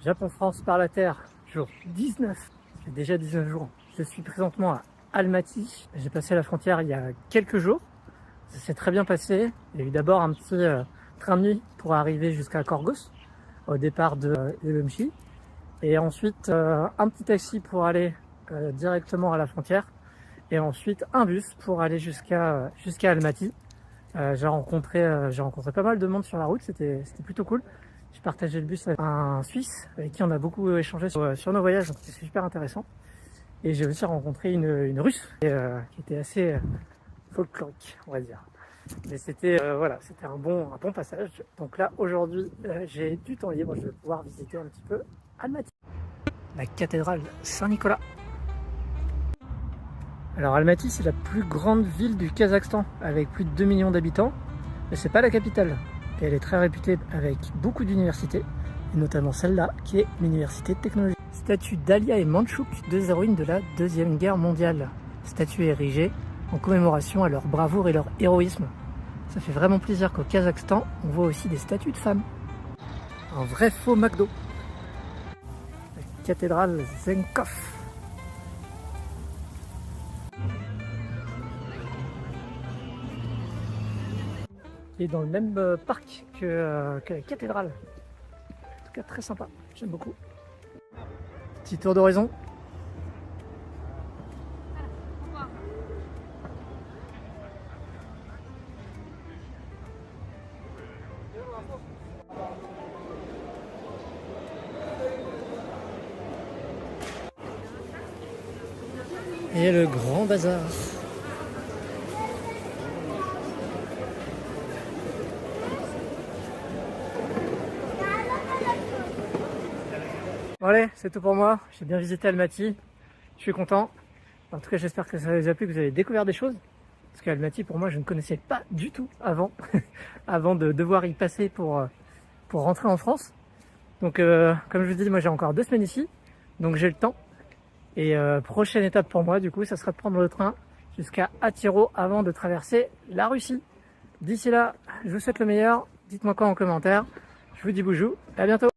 Japon-France par la terre, jour 19. C'est déjà 19 jours. Je suis présentement à Almaty. J'ai passé la frontière il y a quelques jours. Ça s'est très bien passé. Il y a eu d'abord un petit train de nuit pour arriver jusqu'à Korgos, au départ de Urumqi. Et ensuite, un petit taxi pour aller directement à la frontière. Et ensuite, un bus pour aller jusqu'à Almaty. J'ai rencontré pas mal de monde sur la route, c'était plutôt cool. J'ai partagé le bus avec un Suisse avec qui on a beaucoup échangé sur nos voyages, donc c'était super intéressant. Et j'ai aussi rencontré une Russe qui était assez folklorique, on va dire. Mais c'était voilà, c'était un bon passage. Donc là, aujourd'hui, j'ai du temps libre, je vais pouvoir visiter un petit peu Almaty. La cathédrale Saint-Nicolas. Alors Almaty, c'est la plus grande ville du Kazakhstan, avec plus de 2 millions d'habitants, mais c'est pas la capitale. Et elle est très réputée avec beaucoup d'universités, et notamment celle-là, qui est l'université de technologie. Statue d'Alia et Mandchouk, deux héroïnes de la Deuxième Guerre mondiale. Statue érigée en commémoration à leur bravoure et leur héroïsme. Ça fait vraiment plaisir qu'au Kazakhstan, on voit aussi des statues de femmes. Un vrai faux McDo. La cathédrale Zenkov. Et dans le même parc que la cathédrale. En tout cas, très sympa. J'aime beaucoup. Petit tour d'horizon. Et le grand bazar. Bon allez, c'est tout pour moi. J'ai bien visité Almaty. Je suis content. En tout cas, j'espère que ça vous a plu, que vous avez découvert des choses. Parce qu'Almaty, pour moi, je ne connaissais pas du tout avant, avant de devoir y passer pour rentrer en France. Donc, comme je vous dis, moi j'ai encore 2 semaines ici. Donc j'ai le temps. Et prochaine étape pour moi, du coup, ça sera de prendre le train jusqu'à Attiro avant de traverser la Russie. D'ici là, je vous souhaite le meilleur. Dites-moi quoi en commentaire. Je vous dis bonjour et à bientôt.